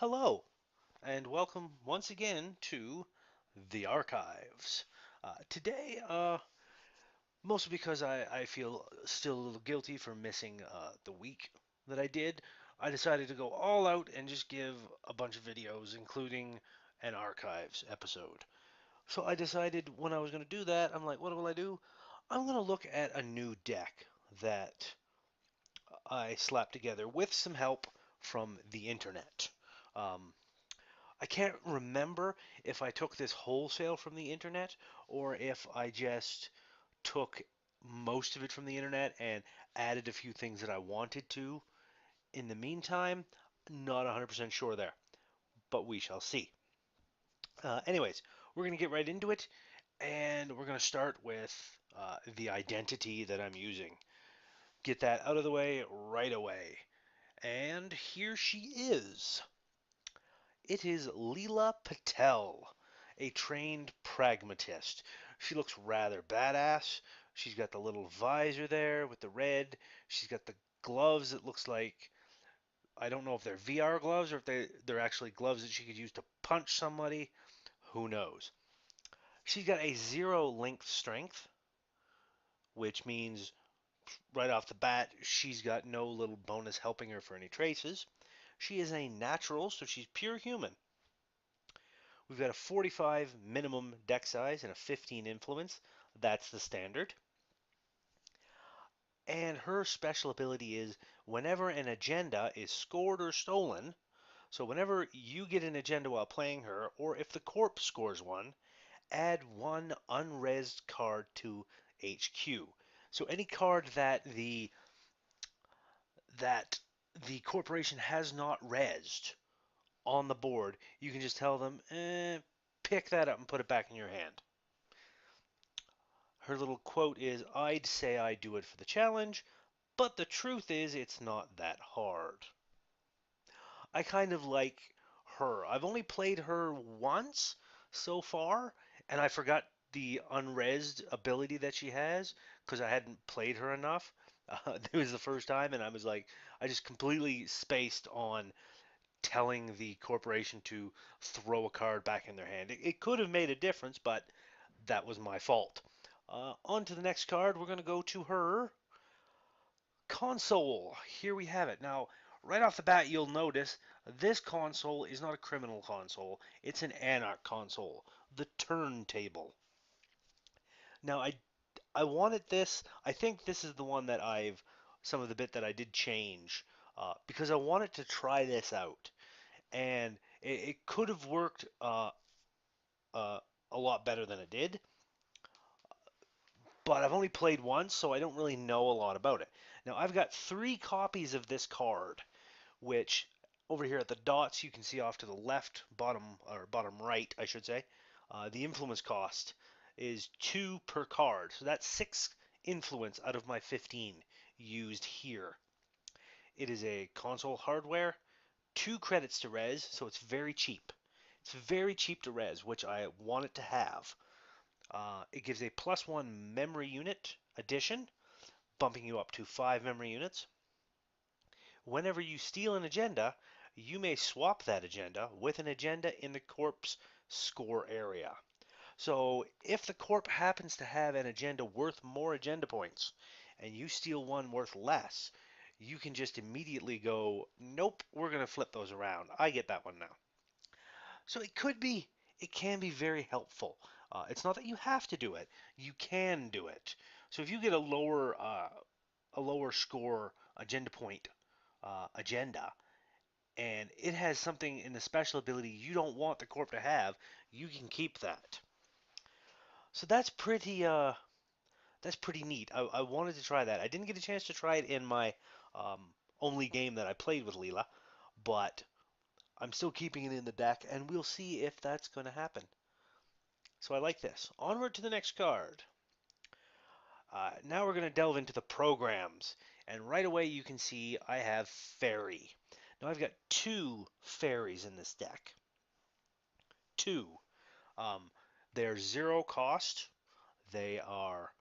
Hello, and welcome once again to the archives. Today, mostly because I feel still a little guilty for missing the week that I did, I decided to go all out and just give a bunch of videos, including an archives episode. So I decided when I was going to do that, I'm like, what will I do? I'm going to look at a new deck that I slapped together with some help from the internet. Um, I can't remember if I took this wholesale from the internet or if I just took most of it from the internet and added a few things that I wanted to. In the meantime, not 100% sure there, but we shall see. Anyways, we're going to get right into it, and we're going to start with the identity that I'm using. Get that out of the way right away. And here she is. It is Leela Patel, a trained pragmatist. She looks rather badass. She's got the little visor there with the red. She's got the gloves. It looks like I don't know if they're VR gloves or if they're actually gloves that she could use to punch somebody. Who knows? She's got a zero length strength, which means right off the bat she's got no little bonus helping her for any traces. She is a natural, so she's pure human. We've got a 45 minimum deck size and a 15 influence. That's the standard. And her special ability is whenever an agenda is scored or stolen, so whenever you get an agenda while playing her, or if the corp scores one, add one unresed card to HQ. So any card that the corporation has not resed on the board, you can just tell them, pick that up and put it back in your hand. Her little quote is, I'd say I do it for the challenge, but the truth is it's not that hard. I kind of like her. I've only played her once so far, and I forgot the unresed ability that she has because I hadn't played her enough. It was the first time, and I was like, I just completely spaced on telling the corporation to throw a card back in their hand. It could have made a difference, but that was my fault. On to the next card. We're going to go to her console. Here we have it. Now, right off the bat, you'll notice this console is not a criminal console. It's an anarch console, the turntable. Now, I wanted this. I think this is the one that some of the bit that I did change because I wanted to try this out, and it could have worked uh, a lot better than it did. But I've only played once, so I don't really know a lot about it. Now, I've got 3 copies of this card, which over here at the dots you can see off to the left, bottom or bottom right, I should say. The influence cost is 2 per card, so that's 6 influence out of my 15 used here. It is a console hardware, 2 credits to res, so it's very cheap. It's very cheap to res, which I want it to have. It gives a +1 memory unit addition, bumping you up to 5 memory units. Whenever you steal an agenda, you may swap that agenda with an agenda in the corp's score area. So if the corp happens to have an agenda worth more agenda points and you steal one worth less, you can just immediately go, nope, we're going to flip those around. I get that one now. So it can be very helpful. It's not that you have to do it; you can do it. So if you get a lower score agenda point agenda, and it has something in the special ability you don't want the corp to have, you can keep that. So that's pretty neat. I wanted to try that. I didn't get a chance to try it in my um, only game that I played with Leela, but I'm still keeping it in the deck, and we'll see if that's going to happen. So I like this. Onward to the next card. Now we're going to delve into the programs. And right away you can see I have Fairy. Now I've got 2 fairies in this deck. 2. Um, they're 0 cost. They are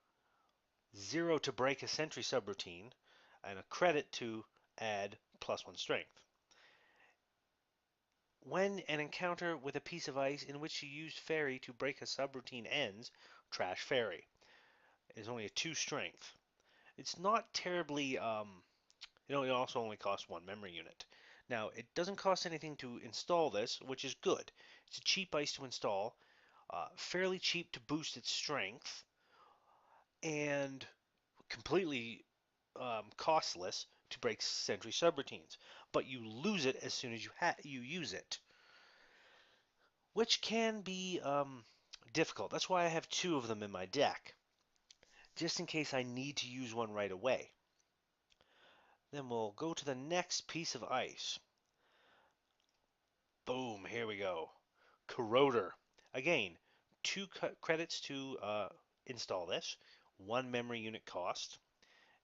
0 to break a sentry subroutine, and a credit to add +1 strength. When an encounter with a piece of ice in which you used fairy to break a subroutine ends, trash fairy. It's only a 2 strength. It's not terribly, it also only costs 1 memory unit. Now, it doesn't cost anything to install this, which is good. It's a cheap ice to install, fairly cheap to boost its strength, and completely costless to break sentry subroutines. But you lose it as soon as you use it, which can be difficult. That's why I have 2 of them in my deck, just in case I need to use one right away. Then we'll go to the next piece of ice. Boom, here we go. Corroder. Again, 2 credits to install this. 1 memory unit cost.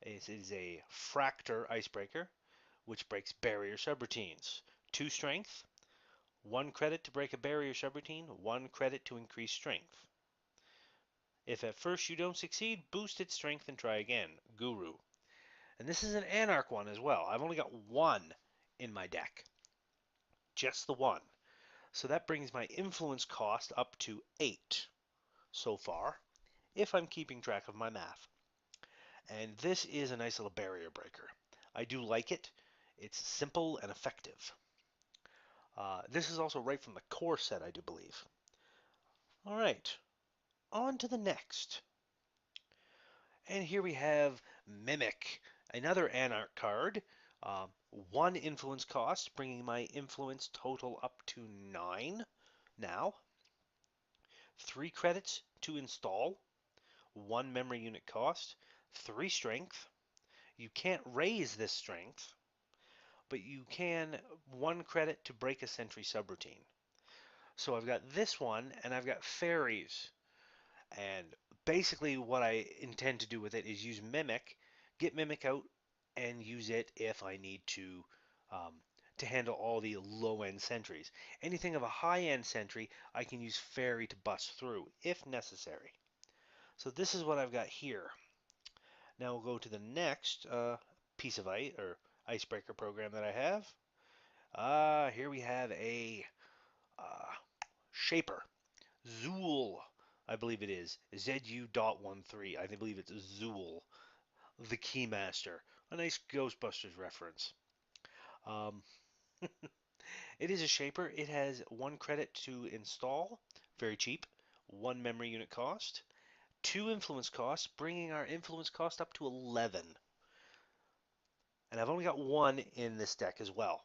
It is a Fractor icebreaker, which breaks barrier subroutines. 2 strength. 1 credit to break a barrier subroutine. 1 credit to increase strength. If at first you don't succeed, boost its strength and try again. Guru. And this is an Anarch one as well. I've only got 1 in my deck. Just the 1. So that brings my influence cost up to 8 so far, if I'm keeping track of my math. And this is a nice little barrier breaker. I do like it. It's simple and effective. This is also right from the core set, I do believe. All right, on to the next. And here we have Mimic, another Anarch card. 1 influence cost, bringing my influence total up to 9 now. 3 credits to install. 1 memory unit cost. 3 strength. You can't raise this strength, but you can 1 credit to break a sentry subroutine. So I've got this one, and I've got fairies. And basically what I intend to do with it is use Mimic, get Mimic out, and use it if I need um, to handle all the low-end sentries. Anything of a high-end sentry, I can use Fairy to bust through, if necessary. So this is what I've got here. Now we'll go to the next piece of ice, or icebreaker program that I have. Here we have a uh, Shaper. Zool, I believe it is. ZU.13. I believe it's Zool, the Keymaster. A nice Ghostbusters reference. Um, it is a Shaper. It has 1 credit to install. Very cheap. 1 memory unit cost. 2 influence costs, bringing our influence cost up to 11. And I've only got 1 in this deck as well.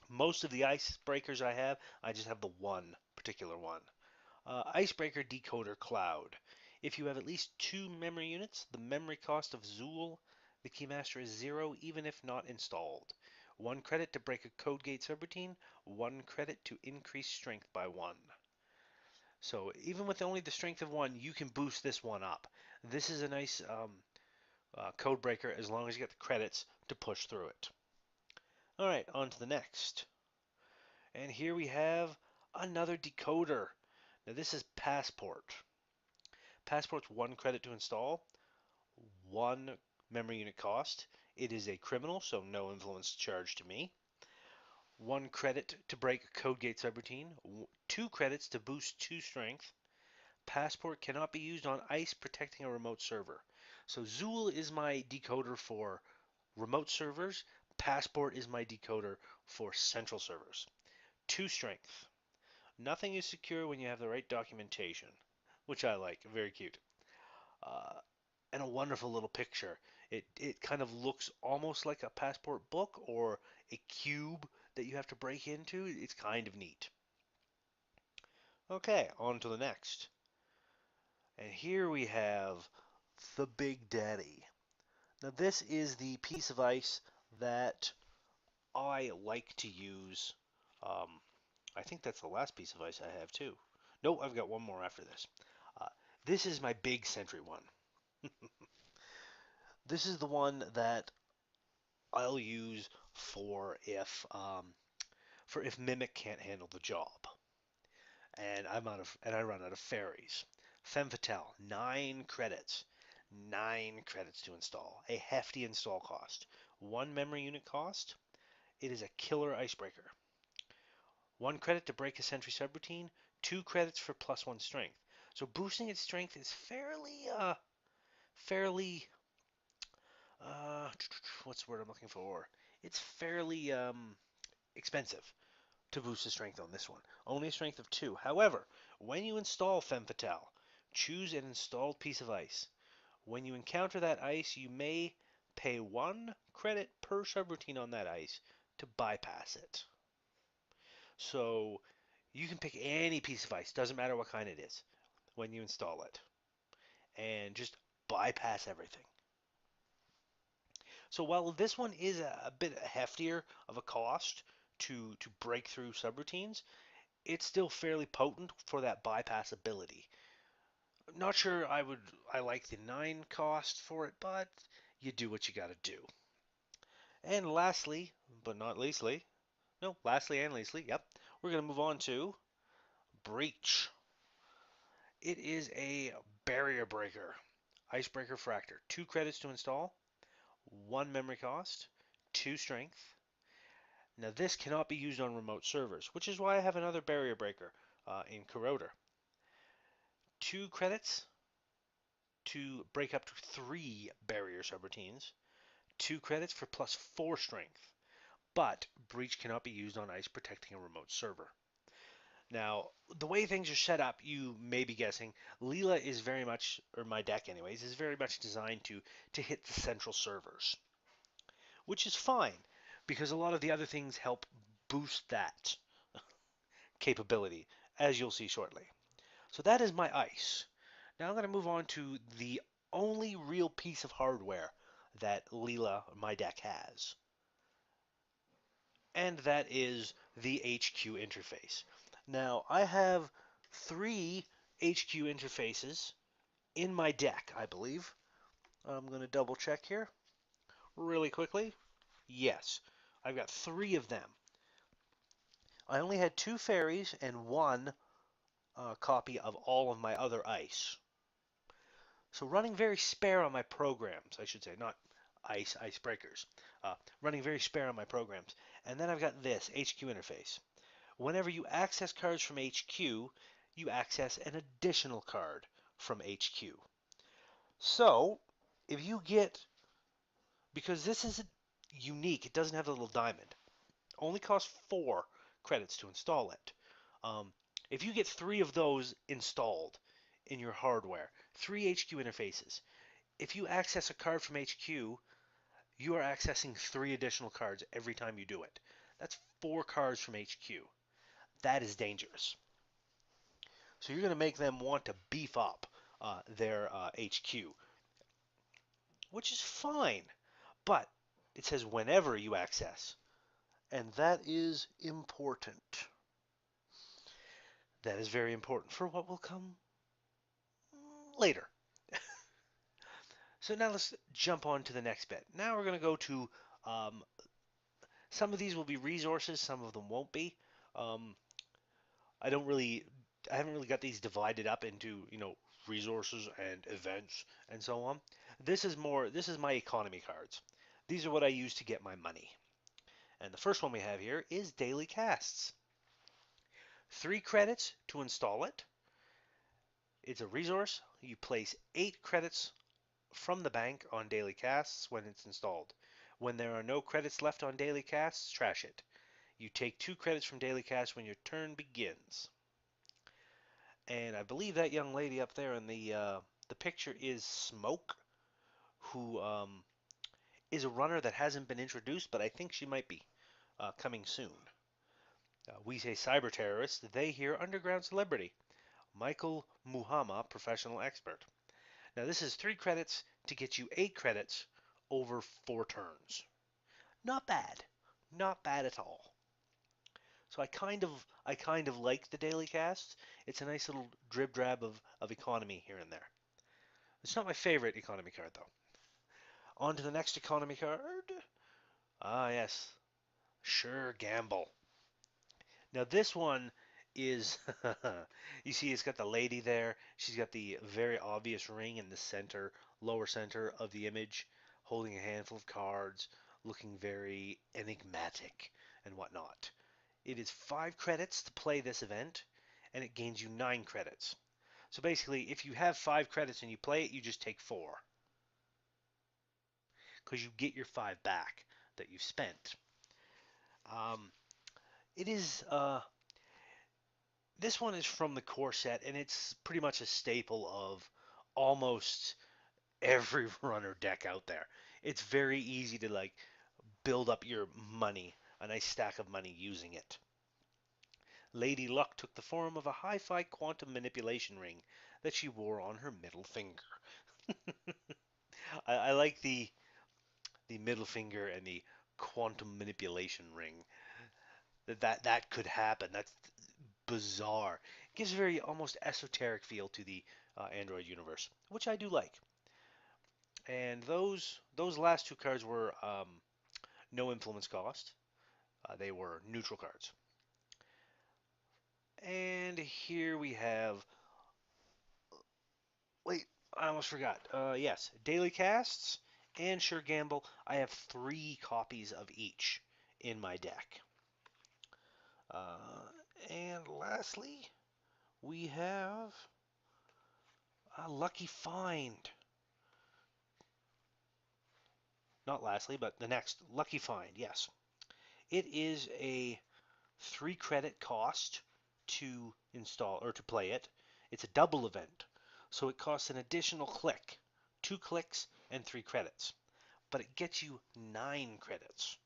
Most of the icebreakers I have, I just have the 1 particular one. Icebreaker Decoder Cloud. If you have at least 2 memory units, the memory cost of Zool, the Keymaster, is 0 even if not installed. 1 credit to break a code gate subroutine, 1 credit to increase strength by 1. So even with only the strength of 1, you can boost this one up. This is a nice code breaker as long as you get the credits to push through it. Alright, on to the next. And here we have another decoder. Now this is Passport. Passport's 1 credit to install, 1 memory unit cost. It is a criminal, so no influence charge to me. 1 credit to break a code gate subroutine, 2 credits to boost 2 strength. Passport cannot be used on ice protecting a remote server. So Zool is my decoder for remote servers. Passport is my decoder for central servers. 2 strength. Nothing is secure when you have the right documentation, which I like. Very cute. Uh, and a wonderful little picture. It kind of looks almost like a passport book or a cube that you have to break into. It's kind of neat. Okay, on to the next. And here we have the Big Daddy. Now this is the piece of ice that I like to use. Um, I think that's the last piece of ice I have too. No, I've got one more after this. Uh, this is my big sentry one. This is the one that I'll use for if Mimic can't handle the job, and I run out of fairies. Femme Fatale, 9 credits, 9 credits to install, a hefty install cost, 1 memory unit cost. It is a killer icebreaker. 1 credit to break a sentry subroutine, 2 credits for +1 strength. So boosting its strength is fairly, uh, what's the word I'm looking for? It's fairly expensive to boost the strength on this one. Only a strength of 2. However, when you install Femme Fatale, choose an installed piece of ice. When you encounter that ice, you may pay 1 credit per subroutine on that ice to bypass it. So you can pick any piece of ice, doesn't matter what kind it is, when you install it, and just bypass everything. So while this one is a bit heftier of a cost to break through subroutines, it's still fairly potent for that bypass ability. Not sure I like the 9 cost for it, but you do what you gotta do. And lastly, but not leastly, no, lastly and leastly, yep, we're gonna move on to Breach. It is a barrier breaker. Icebreaker Fractor. 2 credits to install, 1 memory cost, 2 strength. Now this cannot be used on remote servers, which is why I have another barrier breaker in Corroder. 2 credits to break up to 3 barrier subroutines, 2 credits for +4 strength, but Breach cannot be used on ice protecting a remote server. Now, the way things are set up, you may be guessing, Leela is very much, or my deck anyways, is very much designed to hit the central servers, which is fine because a lot of the other things help boost that capability, as you'll see shortly. So that is my ice. Now I'm going to move on to the only real piece of hardware that Leela, my deck, has, and that is the HQ interface. Now, I have 3 HQ interfaces in my deck, I believe. I'm going to double check here really quickly. Yes, I've got 3 of them. I only had 2 fairies and 1 copy of all of my other ice. So running very spare on my programs, I should say, not icebreakers. Running very spare on my programs. And then I've got this HQ interface. Whenever you access cards from HQ, you access an additional card from HQ. So, if you get, because this is unique, it doesn't have the little diamond. Only costs 4 credits to install it. Um, if you get 3 of those installed in your hardware, 3 HQ interfaces, if you access a card from HQ, you are accessing 3 additional cards every time you do it. That's 4 cards from HQ. That is dangerous. So you're going to make them want to beef up their HQ, which is fine. But it says whenever you access, and that is important. That is very important for what will come later. So now let's jump on to the next bit. Now we're going to go to um, some of these will be resources, some of them won't be. Um, I don't really, I haven't really got these divided up into, resources and events and so on. This is my economy cards. These are what I use to get my money. And the first one we have here is daily casts. 3 credits to install it. It's a resource. You place 8 credits from the bank on daily casts when it's installed. When there are no credits left on daily casts, trash it. You take 2 credits from daily casts when your turn begins. And I believe that young lady up there in the picture is Smoke, who is a runner that hasn't been introduced, but I think she might be coming soon. We say cyber terrorist, they hear underground celebrity. Michael Muhammad, professional expert. Now this is 3 credits to get you 8 credits over 4 turns. Not bad. Not bad at all. So I kind of like the daily casts. It's a nice little drib drab of economy here and there. It's not my favorite economy card though. On to the next economy card. Ah yes. Sure Gamble. Now this one is you see it's got the lady there. She's got the very obvious ring in the center, lower center of the image, holding a handful of cards, looking very enigmatic and whatnot. It is 5 credits to play this event, and it gains you 9 credits. So basically, if you have 5 credits and you play it, you just take 4 because you get your 5 back that you've spent. Um, it is This one is from the core set, and it's pretty much a staple of almost every runner deck out there. It's very easy to like build up your money, a nice stack of money using it. Lady Luck took the form of a hi-fi quantum manipulation ring that she wore on her middle finger. I like the middle finger and the quantum manipulation ring. That could happen. That's bizarre. It gives a very almost esoteric feel to the Android universe, which I do like. And those last two cards were no influence cost. They were neutral cards. And here we have. Wait, I almost forgot. Yes, daily casts and Sure Gamble. I have 3 copies of each in my deck. Uh, and lastly, we have a Lucky Find. Not lastly, but the next Lucky Find. Yes, it is a 3 credit cost to install or to play it. It's a double event, so it costs an additional click, 2 clicks and 3 credits, but it gets you 9 credits.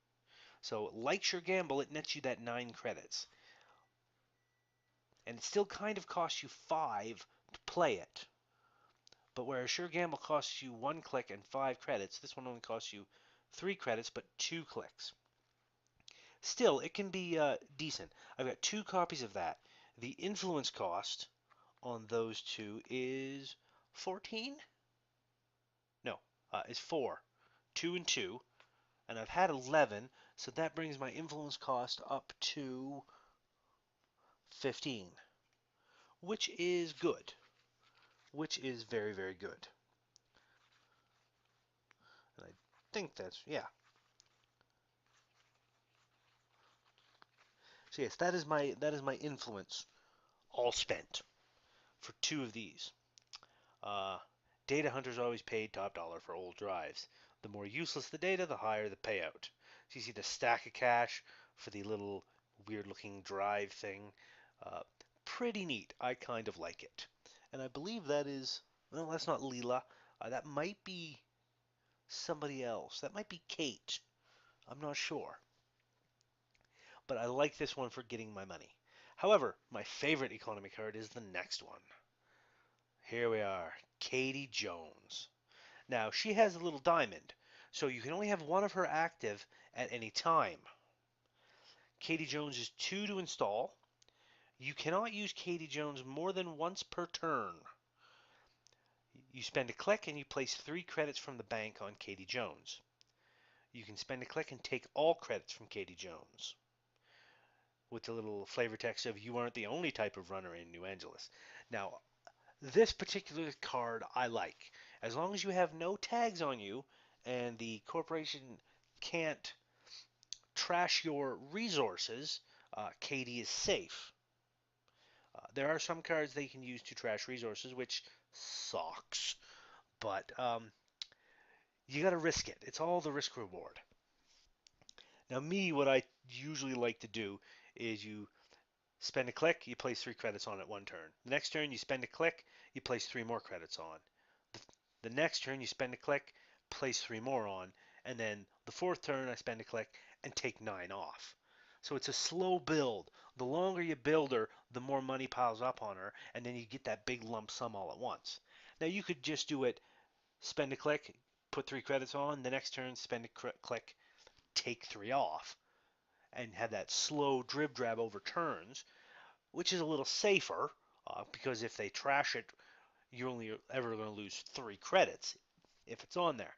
So, like Sure Gamble, it nets you that 9 credits, and it still kind of costs you 5 to play it. But whereas Sure Gamble costs you 1 click and 5 credits, this one only costs you 3 credits but 2 clicks. Still, it can be decent. I've got 2 copies of that. The influence cost on those two is 14? No, is 4. 2 and 2. And I've had 11, so that brings my influence cost up to 15, which is good. Which is very, very good. And I think that's, yeah. So yes, that is my influence all spent for 2 of these. Uh, Data hunters always paid top dollar for old drives. The more useless the data, the higher the payout. So you see the stack of cash for the little weird looking drive thing. Uh, Pretty neat. I kind of like it. And I believe that is, well, that's not Leela. That might be somebody else. That might be Kate. I'm not sure. But I like this one for getting my money. However, my favorite economy card is the next one. Here we are, Katie Jones. Now, she has a little diamond, so you can only have one of her active at any time. Katie Jones is 2 to install. You cannot use Katie Jones more than once per turn. You spend a click and you place 3 credits from the bank on Katie Jones. You can spend a click and take all credits from Katie Jones, with the little flavor text of "You aren't the only type of runner in New Angeles." Now, this particular card I like. As long as you have no tags on you and the corporation can't trash your resources, Katie is safe. There are some cards they can use to trash resources, which sucks. But you got to risk it. It's all the risk reward. Now, me, what I usually like to do is you spend a click, you place 3 credits on it 1 turn. The next turn, you spend a click, you place 3 more credits on. The next turn, you spend a click, place 3 more on, and then the fourth turn, I spend a click and take 9 off. So it's a slow build. The longer you build her, the more money piles up on her, and then you get that big lump sum all at once. Now you could just do it, spend a click, put 3 credits on, the next turn, spend a click, take 3 off, and have that slow drib drab over turns, which is a little safer, because if they trash it, you're only ever going to lose 3 credits if it's on there.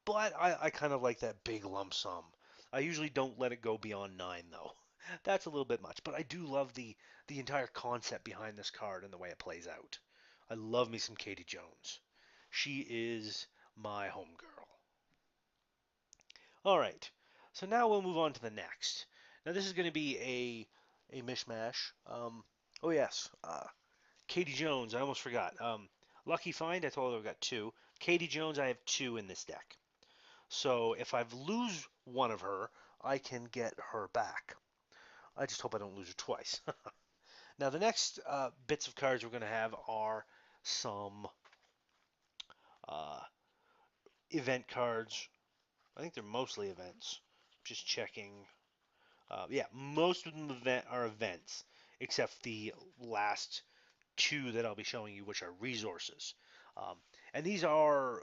But I kind of like that big lump sum. I usually don't let it go beyond 9 though. That's a little bit much, but I do love the entire concept behind this card and the way it plays out. I love me some Katie Jones. She is my homegirl. All right, so now we'll move on to the next. Now this is going to be a mishmash. Oh yes, Katie Jones. I almost forgot. Lucky Find. I told her I've got two. Katie Jones. I have two in this deck. So if I lose one of her, I can get her back. I just hope I don't lose her twice. Now the next bits of cards we're going to have are some uh, event cards. I think they're mostly events. Just checking. Yeah, most of them are events, except the last two that I'll be showing you, which are resources. Um, and these are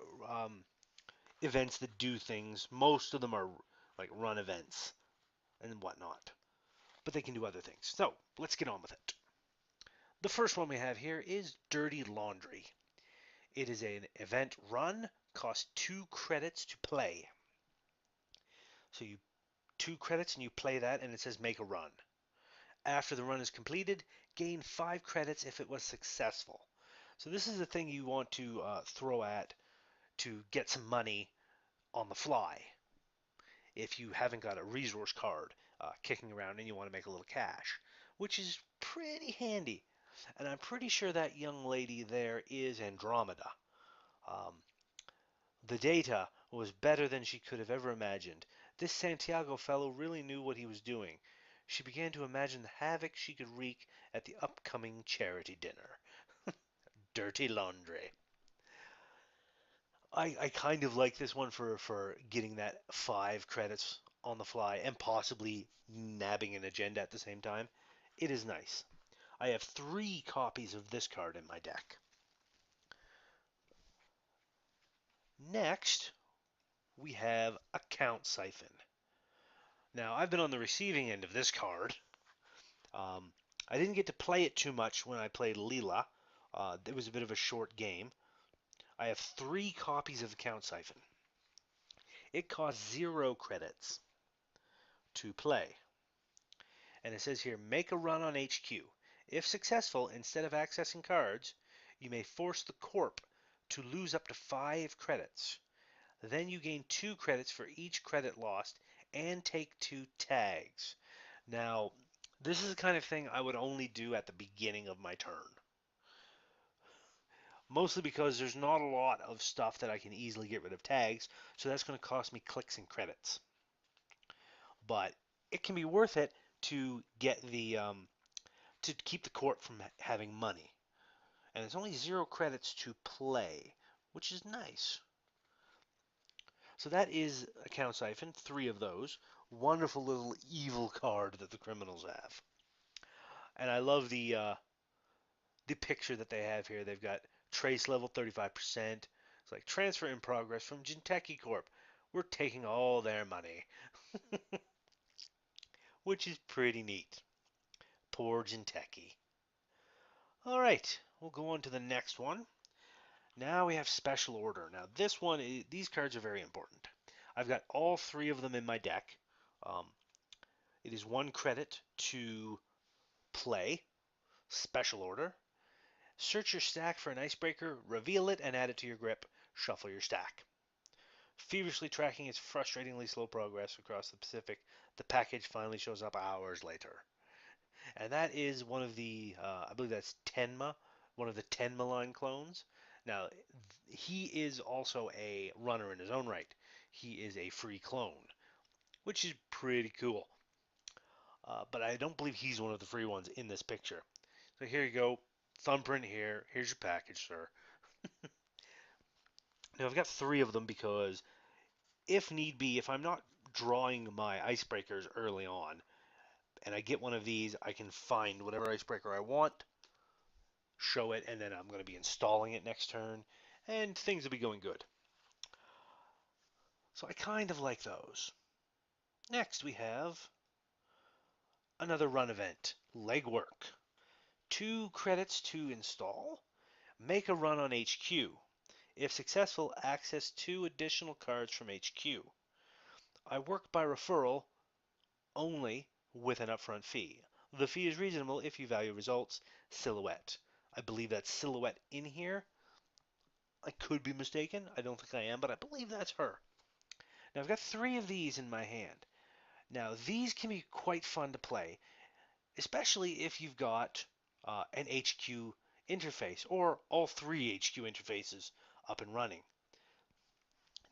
events that do things. Most of them are like run events and whatnot, but they can do other things. So let's get on with it. The first one we have here is Dirty Laundry. It is an event run, costs 2 credits to play. So you 2 credits and you play that, and it says make a run. After the run is completed, gain 5 credits if it was successful. So this is the thing you want to throw at to get some money on the fly if you haven't got a resource card kicking around and you want to make a little cash, which is pretty handy. And I'm pretty sure that young lady there is Andromeda. Um, the data was better than she could have ever imagined. This Santiago fellow really knew what he was doing. She began to imagine the havoc she could wreak at the upcoming charity dinner. Dirty laundry. I kind of like this one for getting that 5 credits on the fly and possibly nabbing an agenda at the same time. It is nice. I have 3 copies of this card in my deck. Next, we have Account Siphon. Now, I've been on the receiving end of this card. Um, I didn't get to play it too much when I played Leela. It was a bit of a short game. I have 3 copies of Account Siphon. It costs 0 credits to play. And it says here, make a run on HQ. If successful, instead of accessing cards, you may force the Corp to lose up to 5 credits. Then you gain 2 credits for each credit lost and take 2 tags. Now, this is the kind of thing I would only do at the beginning of my turn. Mostly because there's not a lot of stuff that I can easily get rid of tags, so that's going to cost me clicks and credits. But it can be worth it to get the to keep the court from having money. And it's only 0 credits to play, which is nice. So that is Account Siphon, 3 of those. Wonderful little evil card that the criminals have. And I love the picture that they have here. They've got trace level 35%. It's like transfer in progress from Jinteki Corp. We're taking all their money, which is pretty neat. Poor Jinteki. All right, we'll go on to the next one. Now we have Special Order. Now this one, these cards are very important. I've got all 3 of them in my deck. Um, it is 1 credit to play Special Order. Search your stack for an icebreaker, reveal it, and add it to your grip. Shuffle your stack. Feverishly tracking its frustratingly slow progress across the Pacific, the package finally shows up hours later. And that is one of the, I believe that's Tenma, one of the Tenma line clones. Now, he is also a runner in his own right. He is a free clone, which is pretty cool. But I don't believe he's one of the free ones in this picture. So here you go. Thumbprint here. Here's your package, sir. Now, I've got 3 of them because if need be, if I'm not drawing my icebreakers early on, and I get one of these, I can find whatever icebreaker I want, show it, and then I'm going to be installing it next turn, and things will be going good. So I kind of like those. Next, we have another run event, Legwork. 2 credits to install. Make a run on HQ. If successful, access 2 additional cards from HQ. I work by referral only with an upfront fee. The fee is reasonable if you value results. Silhouette. I believe that's Silhouette in here. I could be mistaken. I don't think I am, but I believe that's her. Now I've got 3 of these in my hand. Now, these can be quite fun to play, especially if you've got an HQ interface or all three HQ interfaces up and running.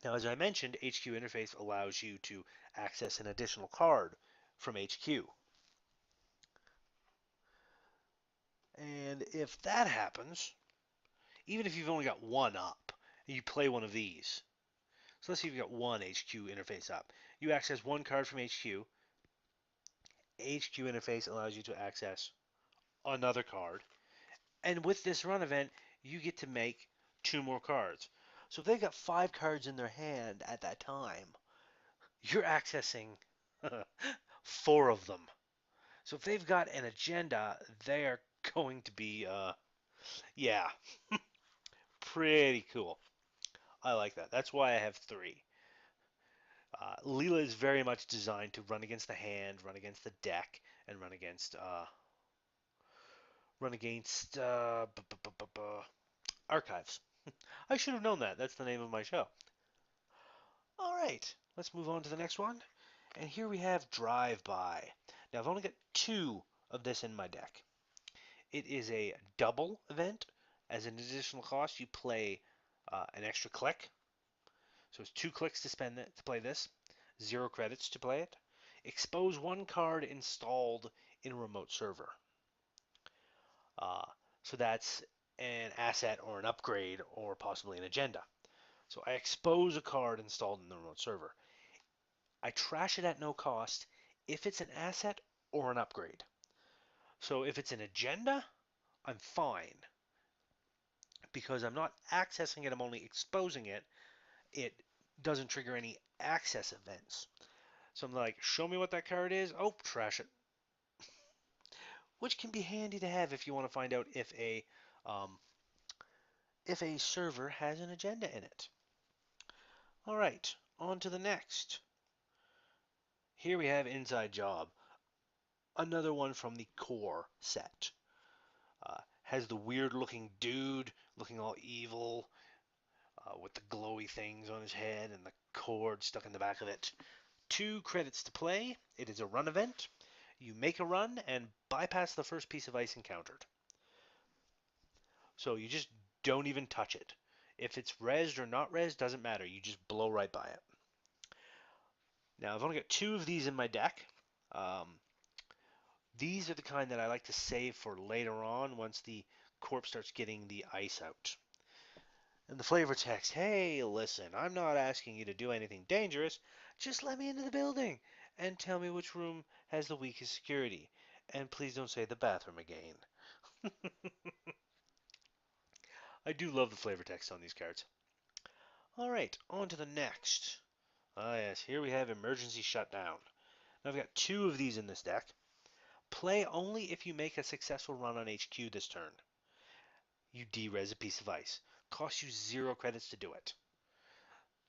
Now, as I mentioned, HQ interface allows you to access an additional card from HQ. And if that happens, even if you've only got one up, and you play one of these. So let's say you've got one HQ interface up. You access one card from HQ. HQ interface allows you to access another card. And with this run event, you get to make two more cards. So if they've got five cards in their hand at that time, you're accessing four of them. So if they've got an agenda, they are going to be, yeah, pretty cool. I like that. That's why I have three. Leela is very much designed to run against the hand, run against the deck, and run against archives. I should have known that. That's the name of my show. All right, let's move on to the next one. And here we have Drive By. Now I've only got two of this in my deck. It is a double event. As an additional cost, you play an extra click. So it's 2 clicks to spend it, to play this, 0 credits to play it. Expose one card installed in a remote server. Uh, so that's an asset or an upgrade or possibly an agenda. So I expose a card installed in the remote server. I trash it at no cost if it's an asset or an upgrade. So if it's an agenda, I'm fine because I'm not accessing it, I'm only exposing it. It doesn't trigger any access events. So I'm like, show me what that card is. Oh, trash it. Which can be handy to have if you want to find out um, if a server has an agenda in it. All right, on to the next. Here we have Inside Job, another one from the core set. Has the weird looking dude looking all evil with the glowy things on his head and the cord stuck in the back of it. 2 credits to play. It is a run event. You make a run and bypass the first piece of ice encountered. So you just don't even touch it. If it's rezzed or not rezzed, doesn't matter. You just blow right by it. Now, I've only got two of these in my deck. Um, these are the kind that I like to save for later on once the corp starts getting the ice out. And the flavor text, hey, listen, I'm not asking you to do anything dangerous. Just let me into the building and tell me which room has the weakest security. And please don't say the bathroom again. I do love the flavor text on these cards. All right, on to the next. Ah, yes, here we have Emergency Shutdown. Now, I've got two of these in this deck. Play only if you make a successful run on HQ this turn. You derez a piece of ice. Costs you 0 credits to do it.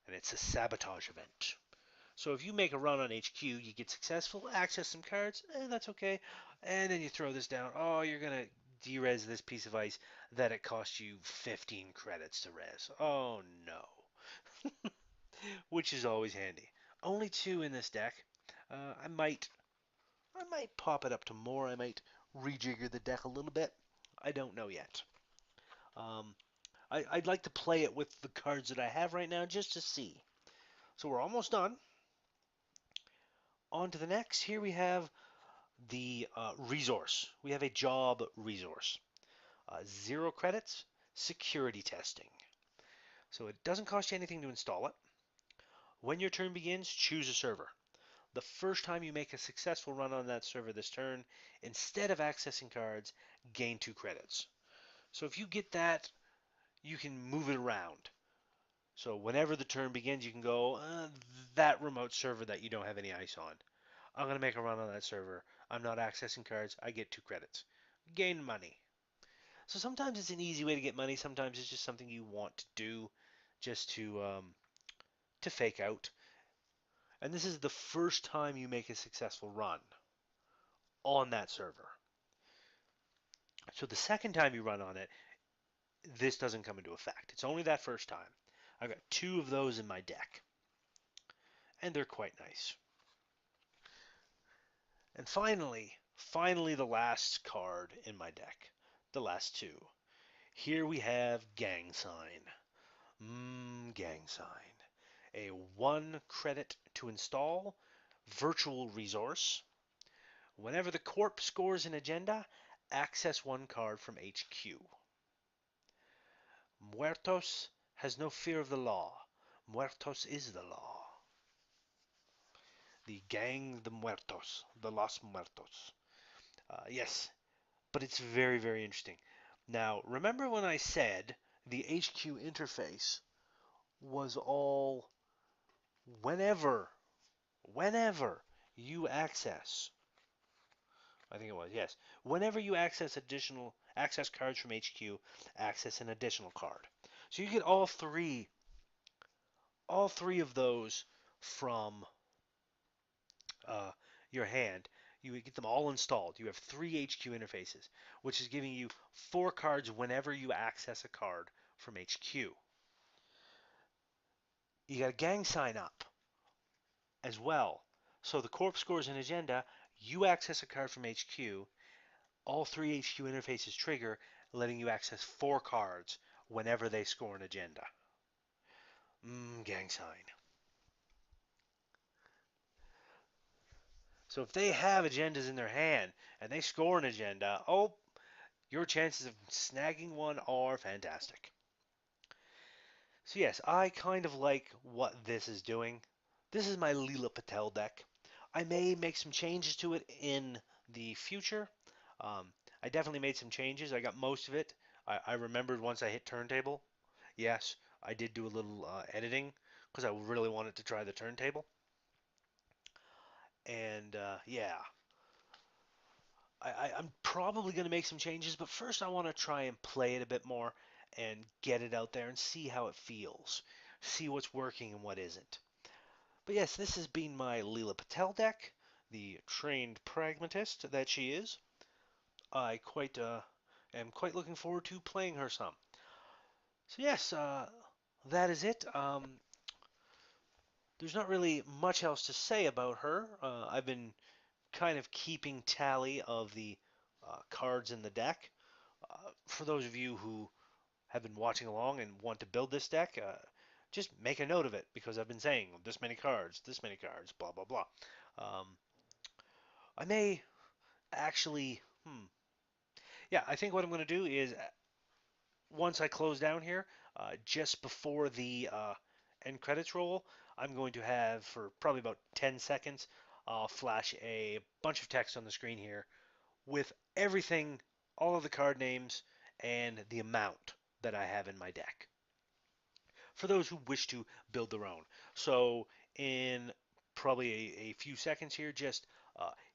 And it's a sabotage event. So if you make a run on HQ, you get successful, access some cards, that's okay. And then you throw this down. Oh, you're going to derez this piece of ice that it costs you 15 credits to res. Oh no. Which is always handy. Only two in this deck. I might pop it up to more. I might rejigger the deck a little bit. I don't know yet. Um, I'd like to play it with the cards that I have right now just to see. So we're almost done. On to the next. Here we have the resource. We have a job resource. 0 credits, security testing. So it doesn't cost you anything to install it. When your turn begins, choose a server. The first time you make a successful run on that server this turn, instead of accessing cards, gain 2 credits. So if you get that, you can move it around. So whenever the turn begins, you can go, that remote server that you don't have any ice on. I'm going to make a run on that server. I'm not accessing cards. I get 2 credits. Gain money. So sometimes it's an easy way to get money. Sometimes it's just something you want to do just to fake out. And this is the first time you make a successful run on that server. So the second time you run on it, this doesn't come into effect. It's only that first time. I've got two of those in my deck, and they're quite nice. And finally the last card in my deck. The last two. Here we have Gang Sign. Gang Sign. A 1 credit to install virtual resource. Whenever the corp scores an agenda, access 1 card from HQ. Muertos has no fear of the law. Muertos is the law. The Gang de Muertos. The Los Muertos. Yes, but it's very, very interesting. Now, remember when I said the HQ interface was all whenever, whenever you access, I think it was, yes, whenever you access additional access cards from HQ, access an additional card. So you get all three of those from uh, your hand. You get them all installed. You have 3 HQ interfaces, which is giving you 4 cards whenever you access a card from HQ. You got a gang sign up as well. So the corp scores an agenda, you access a card from HQ, all 3 HQ interfaces trigger, letting you access 4 cards whenever they score an agenda. Gang sign. So if they have agendas in their hand and they score an agenda, oh, your chances of snagging one are fantastic. So yes, I kind of like what this is doing. This is my Leela Patel deck. I may make some changes to it in the future. Um, I definitely made some changes. I got most of it. I remembered once I hit turntable. Yes, I did do a little editing because I really wanted to try the turntable. And yeah, I'm probably going to make some changes, but first I want to try and play it a bit more and get it out there and see how it feels. See what's working and what isn't. But yes, this has been my Leela Patel deck, the trained pragmatist that she is. I quite am quite looking forward to playing her some. So yes, that is it. There's not really much else to say about her. I've been kind of keeping tally of the cards in the deck. For those of you who have been watching along and want to build this deck, just make a note of it because I've been saying this many cards, blah blah blah. Um, I may actually, yeah, I think what I'm going to do is once I close down here, just before the end credits roll, I'm going to have for probably about 10 seconds, I'll flash a bunch of text on the screen here with everything, all of the card names, and the amount that I have in my deck for those who wish to build their own. So in probably a few seconds here, just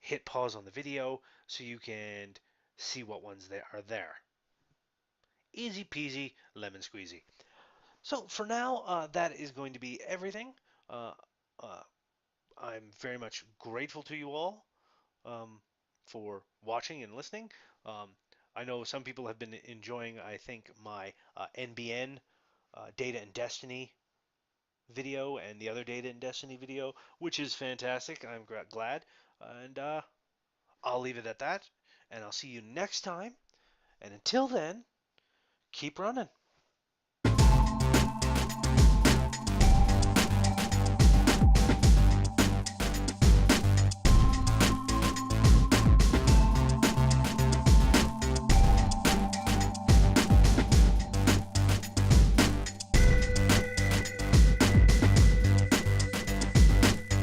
hit pause on the video so you can see what ones there are there. Easy peasy, lemon squeezy. So for now, that is going to be everything. Uh, uh, I'm very much grateful to you all um, for watching and listening. Um, I know some people have been enjoying, I think, my NBN Data and Destiny video and the other Data and Destiny video, which is fantastic. I'm glad. And I'll leave it at that. And I'll see you next time. And until then, keep running.